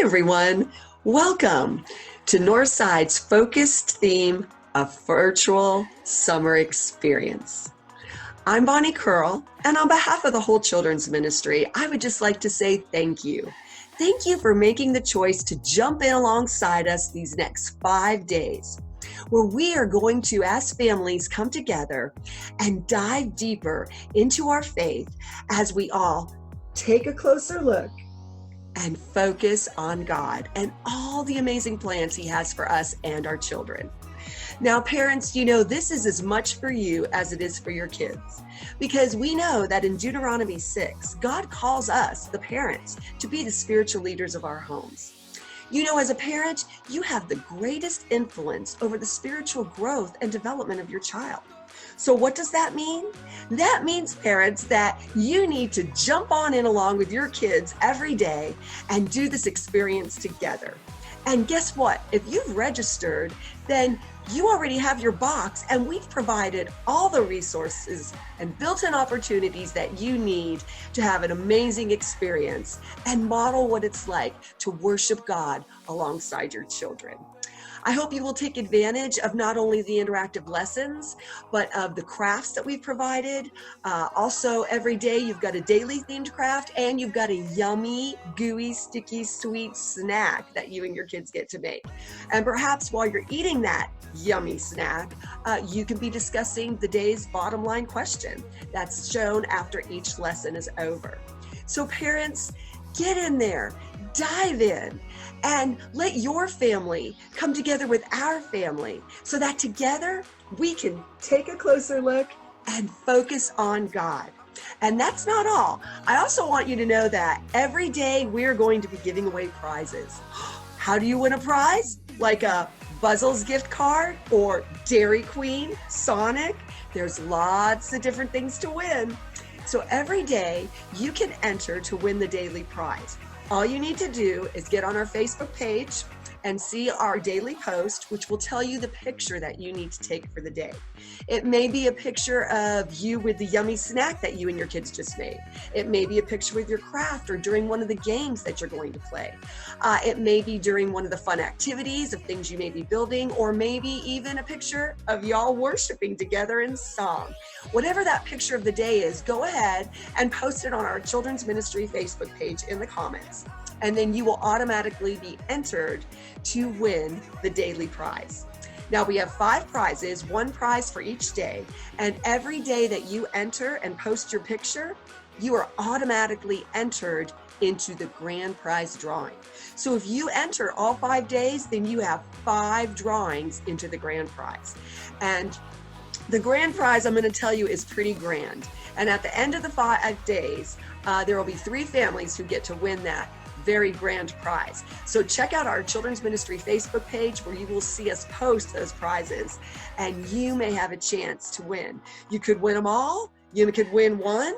everyone. Welcome to Northside's focused theme of virtual summer experience. I'm Bonnie Curl, and on behalf of the whole children's ministry, I would just like to say thank you. Thank you for making the choice to jump in alongside us these next 5 days, where we are going to, as families, come together and dive deeper into our faith as we all take a closer look and focus on God and all the amazing plans He has for us and our children. Now, parents, this is as much for you as it is for your kids, because we know that in Deuteronomy 6, God calls us, the parents, to be the spiritual leaders of our homes. As a parent, you have the greatest influence over the spiritual growth and development of your child. So what does that mean? That means, parents, that you need to jump on in along with your kids every day and do this experience together. And guess what? If you've registered, then you already have your box, and we've provided all the resources and built-in opportunities that you need to have an amazing experience and model what it's like to worship God alongside your children. I hope you will take advantage of not only the interactive lessons, but of the crafts that we've provided. Also, every day you've got a daily themed craft, and you've got a yummy, gooey, sticky, sweet snack that you and your kids get to make. And perhaps while you're eating that yummy snack, you can be discussing the day's bottom line question that's shown after each lesson is over. So parents, get in there, dive in, and let your family come together with our family so that together we can take a closer look and focus on God. And that's not all. I also want you to know that every day we're going to be giving away prizes. How do you win a prize? Like a Buzzles gift card or Dairy Queen, Sonic? There's lots of different things to win. So every day you can enter to win the daily prize. All you need to do is get on our Facebook page and see our daily post, which will tell you the picture that you need to take for the day. It may be a picture of you with the yummy snack that you and your kids just made. It may be a picture with your craft or during one of the games that you're going to play. It may be during one of the fun activities of things you may be building, or maybe even a picture of y'all worshiping together in song. Whatever that picture of the day is, go ahead and post it on our Children's Ministry Facebook page in the comments. And then you will automatically be entered to win the daily prize. Now we have 5 prizes, 1 prize for each day, and every day that you enter and post your picture, you are automatically entered into the grand prize drawing. So if you enter all 5 days, then you have 5 drawings into the grand prize. And the grand prize, I'm going to tell you, is pretty grand. And at the end of the 5 days, there will be 3 families who get to win that very grand prize. So check out our Children's Ministry Facebook page, where you will see us post those prizes, and you may have a chance to win. You could win them all. You could win one.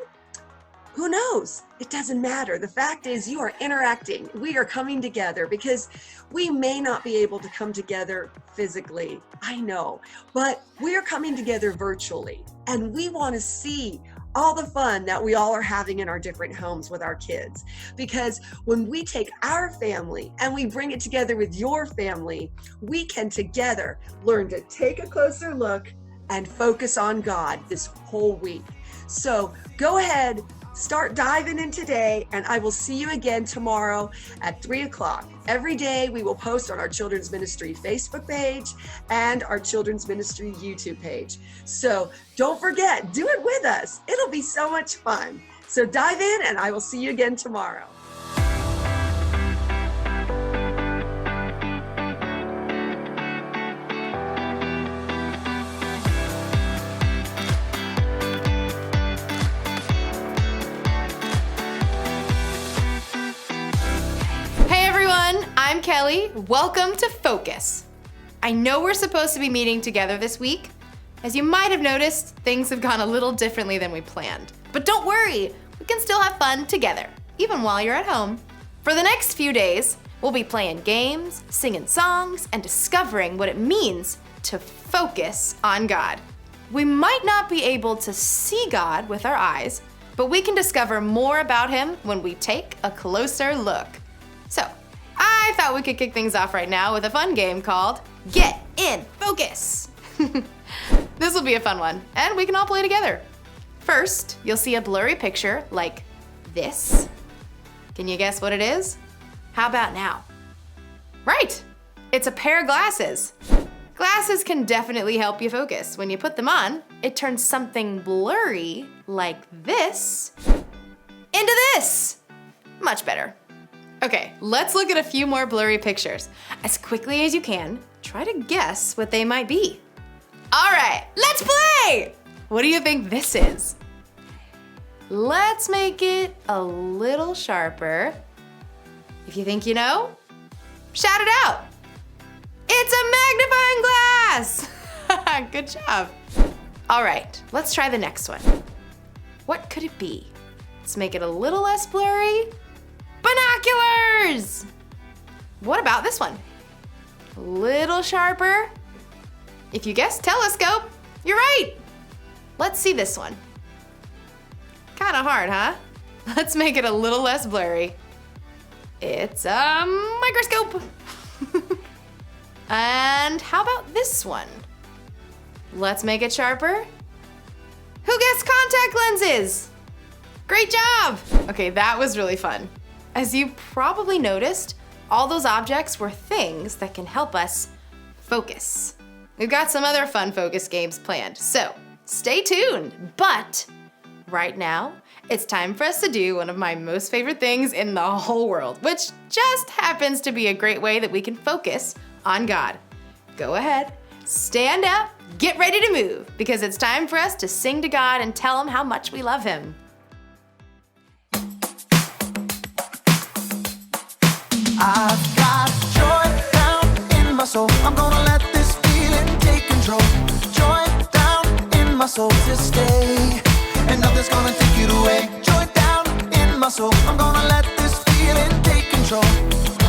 Who knows? It doesn't matter. The fact is, you are interacting. We are coming together because we may not be able to come together physically. I know, but we are coming together virtually, and we want to see all the fun that we all are having in our different homes with our kids. Because when we take our family and we bring it together with your family, we can together learn to take a closer look and focus on God this whole week. So go ahead, start diving in today, and I will see you again tomorrow at 3 o'clock. Every day we will post on our Children's Ministry Facebook page and our Children's Ministry YouTube page. So don't forget, do it with us. It'll be so much fun. So dive in, and I will see you again tomorrow. I'm Kelly. Welcome to Focus. I know we're supposed to be meeting together this week. As you might have noticed, things have gone a little differently than we planned. But don't worry, we can still have fun together, even while you're at home. For the next few days, we'll be playing games, singing songs, and discovering what it means to focus on God. We might not be able to see God with our eyes, but we can discover more about Him when we take a closer look. So, I thought we could kick things off right now with a fun game called Get in Focus. This will be a fun one, and we can all play together. First, you'll see a blurry picture like this. Can you guess what it is? How about now? Right, it's a pair of glasses. Glasses can definitely help you focus. When you put them on, it turns something blurry like this into this. Much better. Okay, let's look at a few more blurry pictures. As quickly as you can, try to guess what they might be. All right, let's play! What do you think this is? Let's make it a little sharper. If you think you know, shout it out. It's a magnifying glass! Good job. All right, let's try the next one. What could it be? Let's make it a little less blurry. Binoculars! What about this one? A little sharper. If you guessed telescope, you're right. Let's see this one. Kinda hard, huh? Let's make it a little less blurry. It's a microscope. And how about this one? Let's make it sharper. Who guessed contact lenses? Great job! Okay, that was really fun. As you probably noticed, all those objects were things that can help us focus. We've got some other fun focus games planned, so stay tuned. But right now, it's time for us to do one of my most favorite things in the whole world, which just happens to be a great way that we can focus on God. Go ahead, stand up, get ready to move, because it's time for us to sing to God and tell Him how much we love Him. I've got joy down in my soul. I'm gonna let this feeling take control. Joy down in my soul to stay, and nothing's gonna take it away. Joy down in my soul. I'm gonna let this feeling take control.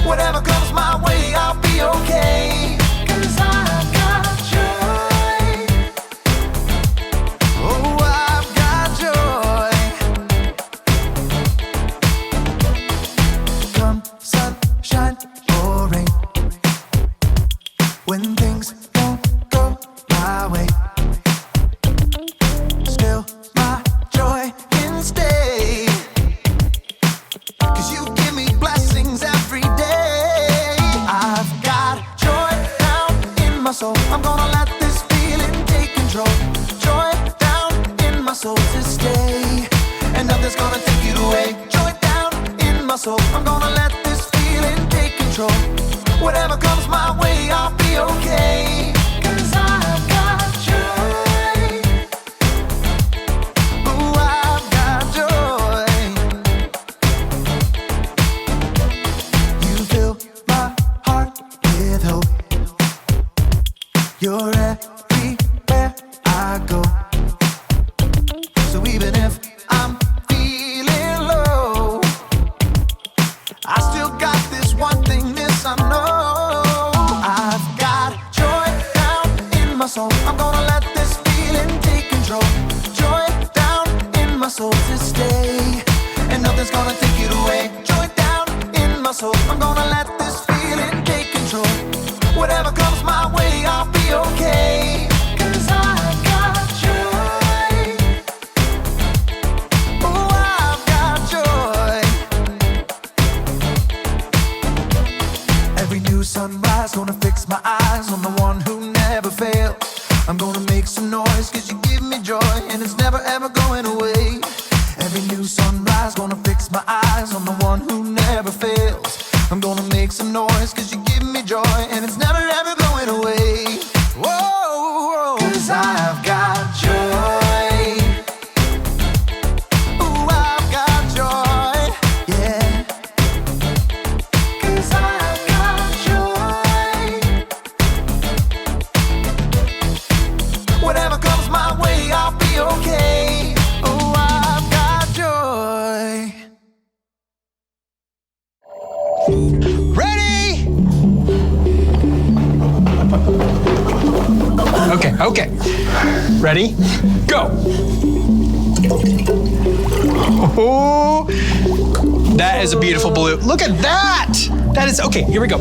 Whatever comes my way, I'll be okay. 'Cause I've got joy. Oh, I've got joy. Come sunshine or rain, when things don't go my way, still my joy can stay. 'Cause you give me blessings every day. I've got joy down in my soul. I'm gonna let this feeling take control. Joy down in my soul to stay, and nothing's gonna take it away. Joy down in my soul. I'm gonna let this feeling take control. Whatever comes my way, I'll be okay. 'Cause I've got joy. Oh, I've got joy. You fill my heart with hope. You're everywhere I go. So even if I'm feeling low, I still got this one thing, this I know. I've got joy down in my soul. I'm gonna let this feeling take control. Joy down in my soul to stay, and nothing's gonna take it away. Joy down in my soul. I'm gonna let this feeling take control. Whatever comes my way, I'll be okay. 'Cause I've got joy. Oh, I've got joy. Every new sunrise gonna fix my eyes on the one who never fails. I'm gonna make some noise 'cause you give me joy, and it's never ever going away. Every new sunrise gonna fix my eyes on the one who never fails. I'm gonna make some noise 'cause you give me joy, and it's never ever going away. Whoa, 'cause I've got joy. Ooh, I've got joy, yeah. 'Cause I've got joy. Whatever comes my way, I'll be okay. Oh, I've got joy. Ready? Okay. Ready? Go. Oh, That is a beautiful blue. Look at that. That is, okay, here we go.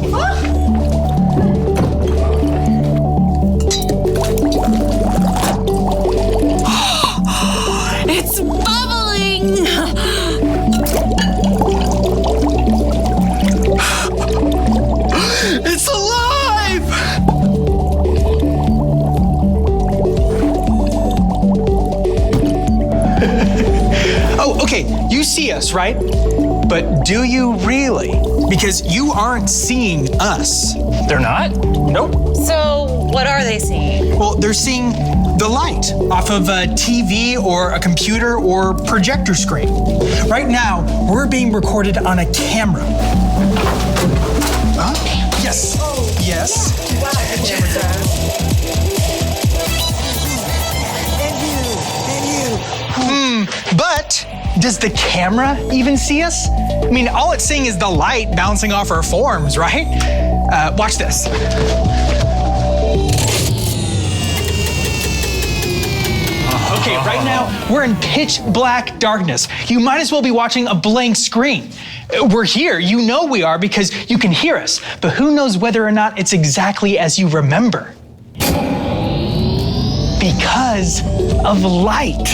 It's bubbling! It's alive! Oh, okay, you see us, right? But do you really? Because you aren't seeing us. They're not? Nope. So, what are they seeing? Well, they're seeing the light off of a TV or a computer or projector screen. Right now, we're being recorded on a camera. Huh? Yes. Yes. But does the camera even see us? I mean, all it's seeing is the light bouncing off our forms, right? Watch this. Okay, right now, we're in pitch black darkness. You might as well be watching a blank screen. We're here, you know we are because you can hear us, but who knows whether or not it's exactly as you remember? Because of light.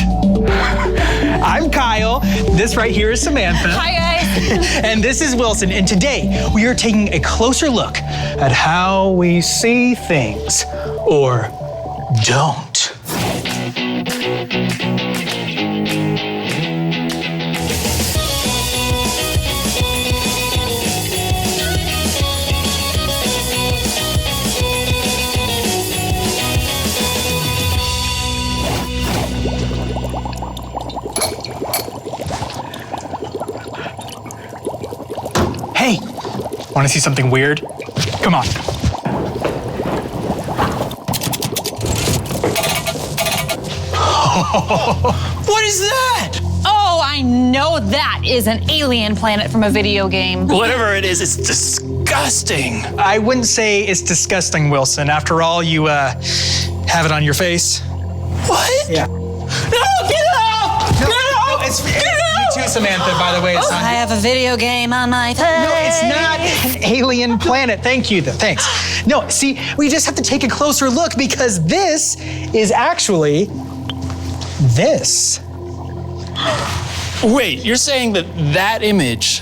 I'm Kyle, this right here is Samantha. Hi, guys. And this is Wilson, and today we are taking a closer look at how we see things, or don't. Hey, want to see something weird? Come on. What is that? Oh, I know that is an alien planet from a video game. Whatever it is, it's disgusting. I wouldn't say it's disgusting, Wilson. After all, you have it on your face. What? Yeah. No, get out! No, Get out! it's Get out! you too, Samantha, by the way. It's I have a video game on my face. No, it's not an alien planet. Thank you, though. Thanks. No, see, we just have to take a closer look because this is actually this. Wait, you're saying that image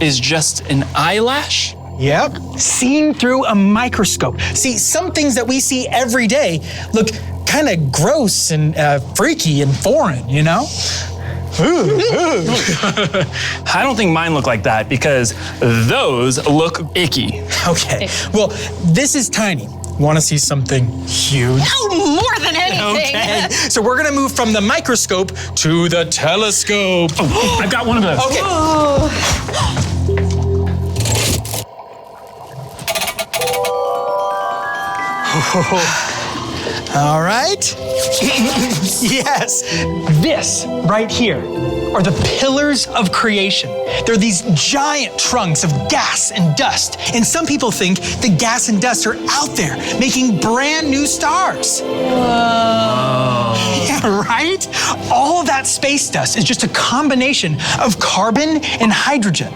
is just an eyelash? Yep. Seen through a microscope. See, some things that we see every day look kind of gross and freaky and foreign, you know? I don't think mine look like that because those look icky. Okay, well, this is tiny. Want to see something huge? Oh, more than anything. Okay, so we're gonna move from the microscope to the telescope. Oh, I've got one of those. Okay. All right. Yes, this right here are the pillars of creation. They're these giant trunks of gas and dust. And some people think the gas and dust are out there making brand new stars. Whoa. Yeah, right? All of that space dust is just a combination of carbon and hydrogen.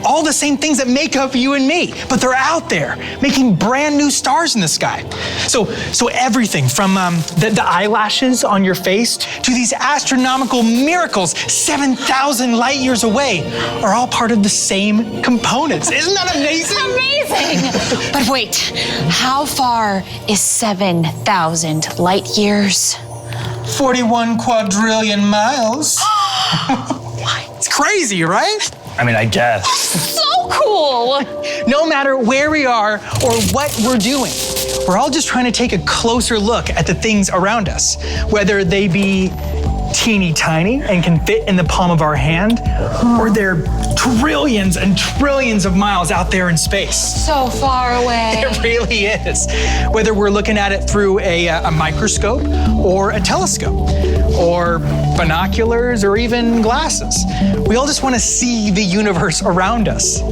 All the same things that make up you and me, but they're out there making brand new stars in the sky. So everything from the eyelashes on your face to these astronomical miracles 7,000 light years away are all part of the same components. Isn't that amazing? Amazing. But wait, how far is 7,000 light years? 41 quadrillion miles. It's crazy, right? I mean, I guess. So cool. No matter where we are or what we're doing, we're all just trying to take a closer look at the things around us, whether they be teeny tiny and can fit in the palm of our hand, or they're trillions and trillions of miles out there in space. So far away. It really is. Whether we're looking at it through a microscope or a telescope or binoculars or even glasses, we all just want to see the universe around us.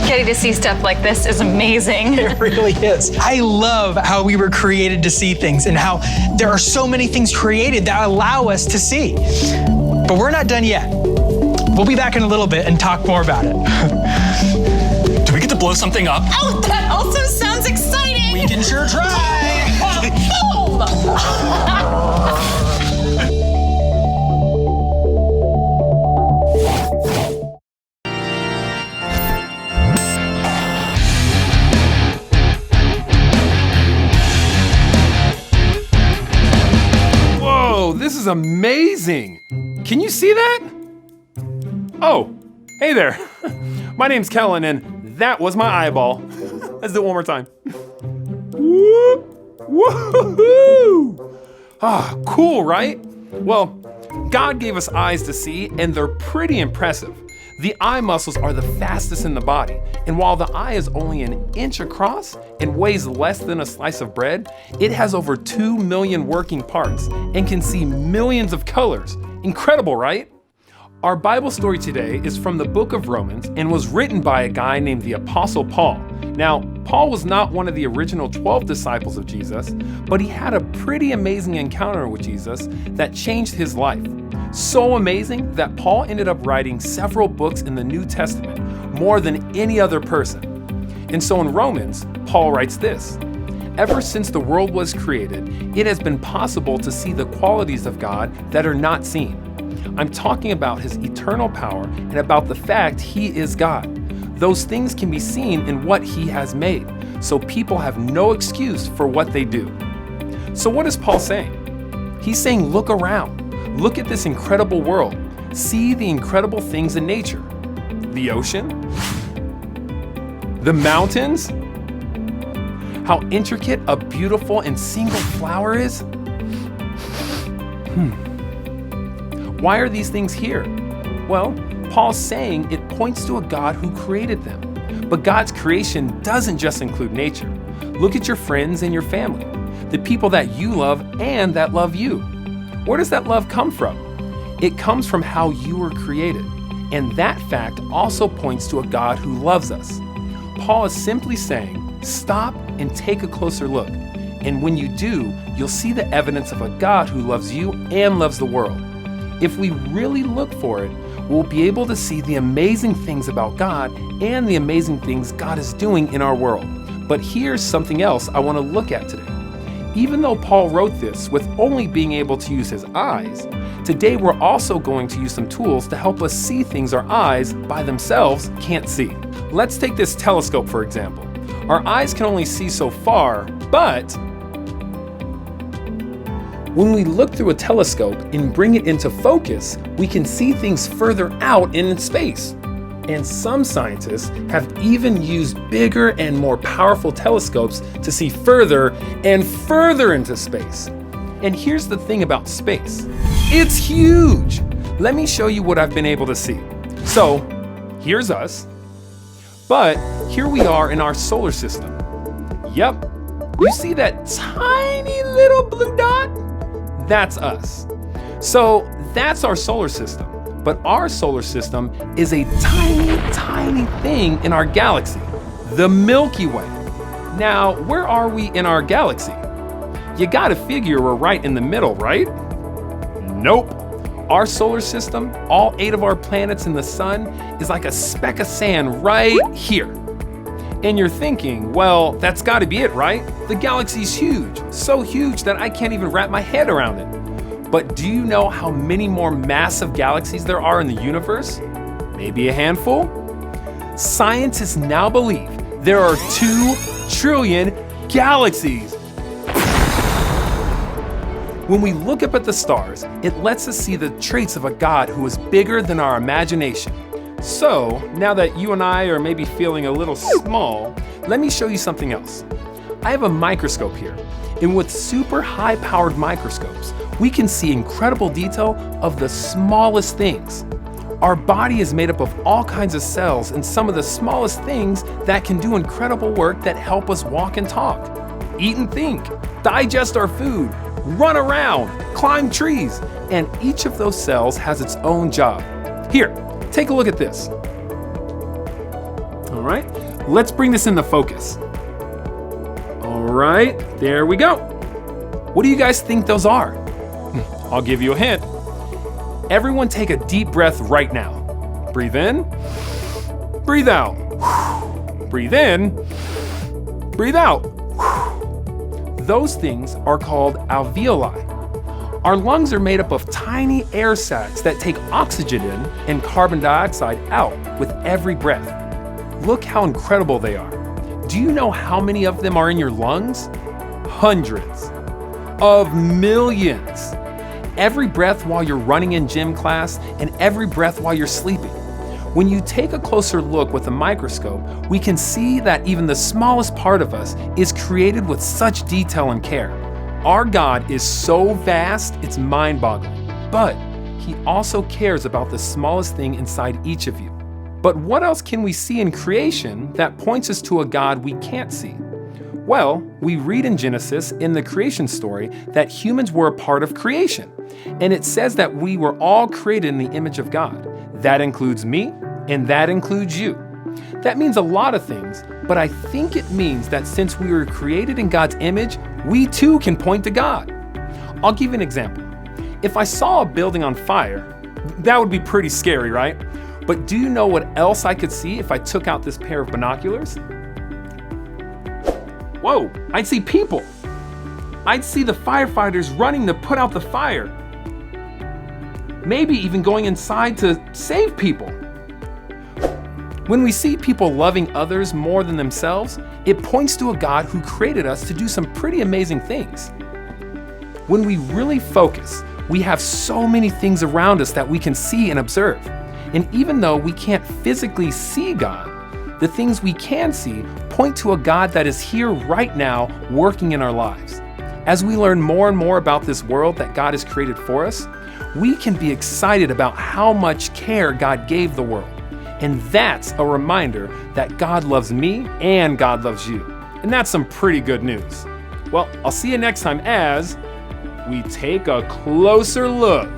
Getting to see stuff like this is amazing. It really is. I love how we were created to see things and how there are so many things created that allow us to see. But we're not done yet. We'll be back in a little bit and talk more about it. Do we get to blow something up? Oh, that also sounds exciting! We can sure try. Boom! Whoa, this is amazing! Can you see that? Oh, hey there. My name's Kellen, and that was my eyeball. Let's do it one more time. Whoop! Woohoo! Ah, cool, right? Well, God gave us eyes to see, and they're pretty impressive. The eye muscles are the fastest in the body, and while the eye is only an inch across and weighs less than a slice of bread, it has over 2 million working parts and can see millions of colors. Incredible, right? Our Bible story today is from the book of Romans and was written by a guy named the Apostle Paul. Now, Paul was not one of the original 12 disciples of Jesus, but he had a pretty amazing encounter with Jesus that changed his life. So amazing that Paul ended up writing several books in the New Testament, more than any other person. And so in Romans, Paul writes this: "Ever since the world was created, it has been possible to see the qualities of God that are not seen. I'm talking about his eternal power and about the fact he is God. Those things can be seen in what he has made, so people have no excuse for what they do." So what is Paul saying? He's saying, look around. Look at this incredible world. See the incredible things in nature. The ocean, the mountains, how intricate a beautiful and single flower is. Why are these things here? Well, Paul's saying it points to a God who created them. But God's creation doesn't just include nature. Look at your friends and your family, the people that you love and that love you. Where does that love come from? It comes from how you were created. And that fact also points to a God who loves us. Paul is simply saying, stop and take a closer look. And when you do, you'll see the evidence of a God who loves you and loves the world. If we really look for it, we'll be able to see the amazing things about God and the amazing things God is doing in our world. But here's something else I want to look at today. Even though Paul wrote this with only being able to use his eyes, today we're also going to use some tools to help us see things our eyes by themselves can't see. Let's take this telescope for example. Our eyes can only see so far, but when we look through a telescope and bring it into focus, we can see things further out in space. And some scientists have even used bigger and more powerful telescopes to see further and further into space. And here's the thing about space. It's huge. Let me show you what I've been able to see. So, here's us. But here we are in our solar system. Yep. You see that tiny little blue dot? That's us. So that's our solar system. But our solar system is a tiny, tiny thing in our galaxy, the Milky Way. Now, where are we in our galaxy? You gotta figure we're right in the middle, right? Nope. Our solar system, all 8 of our planets and the sun, is like a speck of sand right here. And you're thinking, well, that's gotta be it, right? The galaxy's huge, so huge that I can't even wrap my head around it. But do you know how many more massive galaxies there are in the universe? Maybe a handful? Scientists now believe there are 2 trillion galaxies. When we look up at the stars, it lets us see the traits of a God who is bigger than our imagination. So, now that you and I are maybe feeling a little small, let me show you something else. I have a microscope here, and with super high-powered microscopes, we can see incredible detail of the smallest things. Our body is made up of all kinds of cells and some of the smallest things that can do incredible work that help us walk and talk, eat and think, digest our food, run around, climb trees, and each of those cells has its own job. Here, take a look at this. All right, let's bring this into focus. All right, there we go. What do you guys think those are? I'll give you a hint. Everyone take a deep breath right now. Breathe in, breathe out. Breathe in, breathe out. Those things are called alveoli. Our lungs are made up of tiny air sacs that take oxygen in and carbon dioxide out with every breath. Look how incredible they are. Do you know how many of them are in your lungs? Hundreds of millions. Every breath while you're running in gym class and every breath while you're sleeping. When you take a closer look with a microscope, we can see that even the smallest part of us is created with such detail and care. Our God is so vast, it's mind-boggling. But He also cares about the smallest thing inside each of you. But what else can we see in creation that points us to a God we can't see? Well, we read in Genesis in the creation story that humans were a part of creation. And it says that we were all created in the image of God. That includes me, and that includes you. That means a lot of things, but I think it means that since we were created in God's image, we too can point to God. I'll give you an example. If I saw a building on fire, that would be pretty scary, right? But do you know what else I could see if I took out this pair of binoculars? Whoa, I'd see people. I'd see the firefighters running to put out the fire. Maybe even going inside to save people. When we see people loving others more than themselves, it points to a God who created us to do some pretty amazing things. When we really focus, we have so many things around us that we can see and observe. And even though we can't physically see God, the things we can see point to a God that is here right now working in our lives. As we learn more and more about this world that God has created for us, we can be excited about how much care God gave the world. And that's a reminder that God loves me and God loves you. And that's some pretty good news. Well, I'll see you next time as we take a closer look.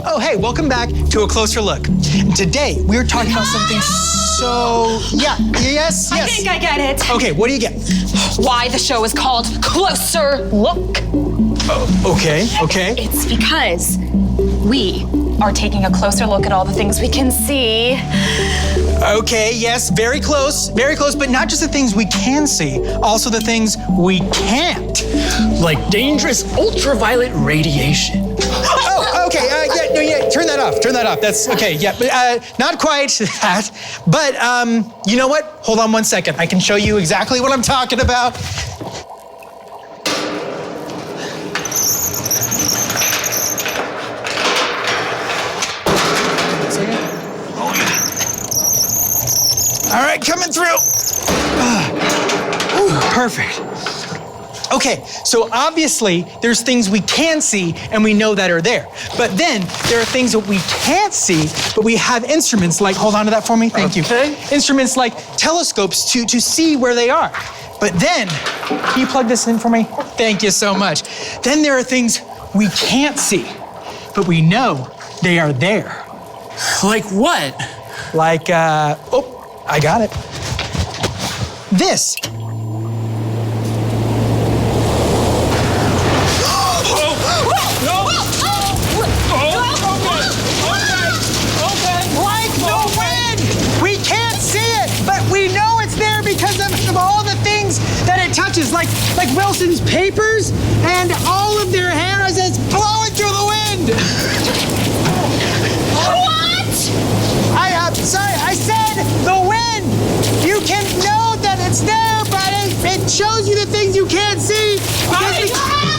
Oh, hey, welcome back to A Closer Look. Today, we're talking about something yes. I think I get it. Okay, what do you get? Why the show is called Closer Look. Okay. It's because we are taking a closer look at all the things we can see. Okay, yes, very close, but not just the things we can see, also the things we can't. Like dangerous ultraviolet radiation. Oh, okay, turn that off. That's okay, yeah, but not quite that. But you know what? Hold on 1 second. I can show you exactly what I'm talking about. All right, coming through. Perfect. Okay, so obviously there's things we can see and we know that are there. But then there are things that we can't see, but we have instruments like, hold on to that for me, thank you. Instruments like telescopes to see where they are. But then, can you plug this in for me? Thank you so much. Then there are things we can't see, but we know they are there. Like what? Like, I got it. This. Like the wind! We can't see it, but we know it's there because of all the things that it touches, like Wilson's papers and all of their hair as it's blowing through the wind. What? Sorry, I said the wind. You can know that it's there, but it shows you the things you can't see. I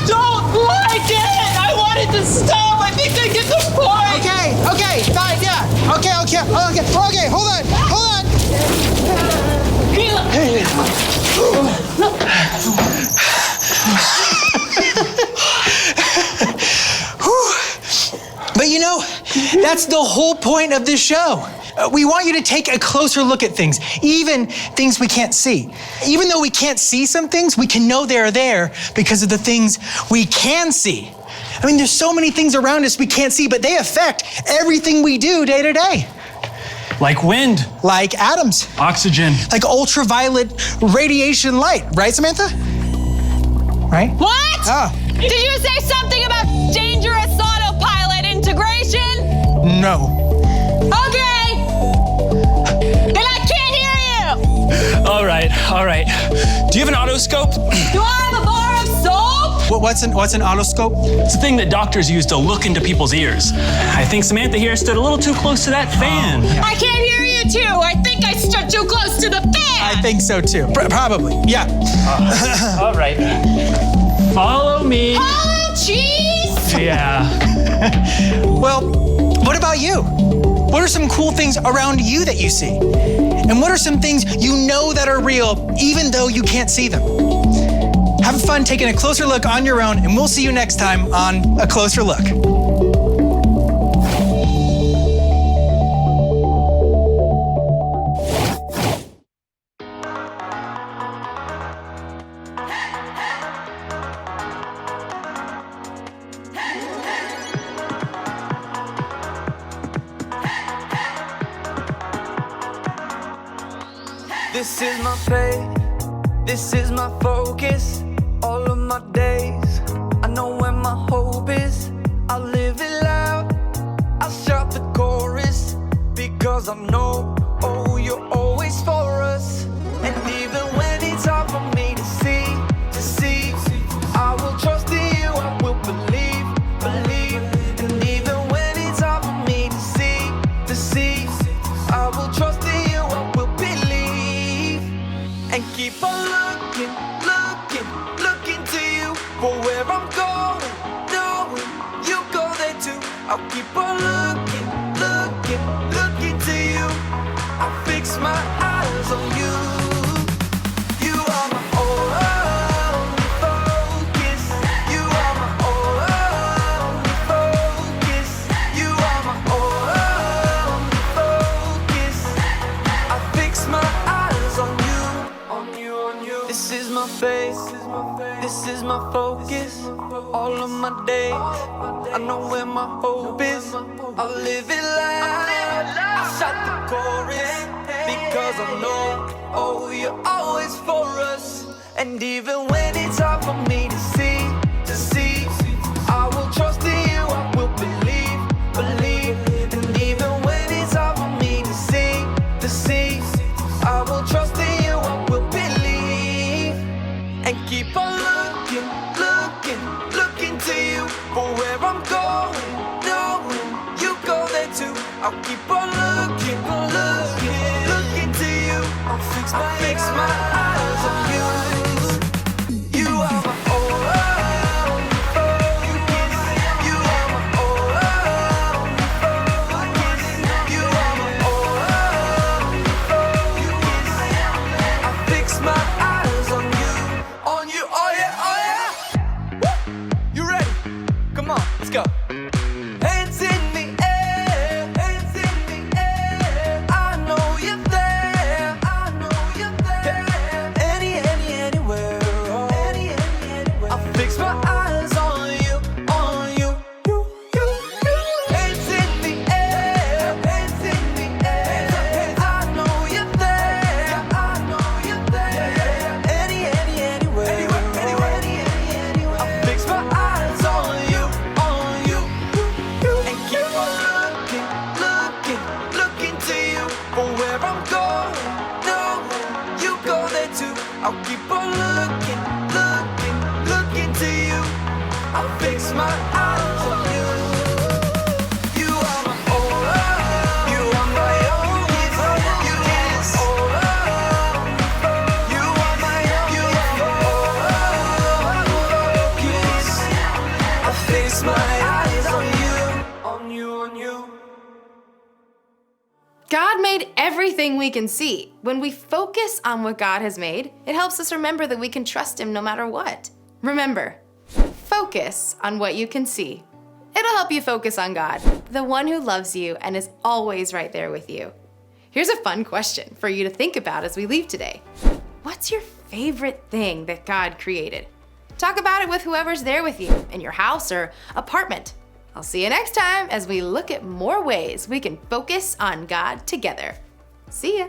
don't like it! I wanted to stop! I think I get the point! Okay, fine, yeah. Okay, hold on. But you know, that's the whole point of this show. We want you to take a closer look at things, even things we can't see. Even though we can't see some things, we can know they're there because of the things we can see. I mean, there's so many things around us we can't see, but they affect everything we do day to day. Like wind. Like atoms. Oxygen. Like ultraviolet radiation light, right, Samantha? right? What? Oh, Did you say something about dangerous autopilot integration? no. Okay. Then I can't hear you. All right. Do you have an otoscope? Do I have a bar of soap? What's an otoscope? It's a thing that doctors use to look into people's ears. I think Samantha here stood a little too close to that fan. I can't hear you too. I think I stood too close to the fan. I think so too. Probably, yeah. All right. Follow me. Oh, cheese. Yeah. Well, what about you? What are some cool things around you that you see? And what are some things you know that are real, even though you can't see them? Have fun taking a closer look on your own, and we'll see you next time on A Closer Look. This is my faith, this is my focus, all of my days. I know where my hope is, I live it loud, I shout the chorus, because I know, oh, you're always for us. And even when it's hard for me to see, I will trust in you, I will believe. And even when it's hard for me to see, I will trust in you, I will believe. And keep on looking to you for where I'm going, knowing you go there too. I'll keep on looking to you. I fix my eyes on you. You are my only focus. You are my only focus. You are my only focus. I fix my eyes on you. This is my faith, this is my focus. All of my days, I know where my hope is. I live it loud, I shout the chorus, because I know, oh, you're always for us. And even when it's hard for me to see, I will trust in you, I will believe. And even when it's hard for me to see, I will trust in you, I will believe. And keep on looking to you for where I'm going, knowing you go there too. I'll keep on looking to you. I'll fix my eyes on you. You are my only focus. You are my only focus. You are my only focus. I fix my eyes on you, oh yeah. Woo! You ready? Come on, let's go. Hands in the air, hands in the air. I know you're there, I know you're there. Anywhere, oh. Anywhere. I fix my eyes on you. Hands in the air, hands in the air. I know you're there, I know you're there. Anywhere, I fix my eyes on you. And keep on looking to you for where I'm going, knowing you go there too. I'll keep on looking to you. I'll fix my eyes on you. You are my only, you are my only focus. You are my only focus. I fix my eyes on you. God made everything we can see. When we focus on what God has made, it helps us remember that we can trust Him no matter what. Remember, focus on what you can see. It'll help you focus on God, the one who loves you and is always right there with you. Here's a fun question for you to think about as we leave today. What's your favorite thing that God created? Talk about it with whoever's there with you in your house or apartment. I'll see you next time as we look at more ways we can focus on God together. See ya.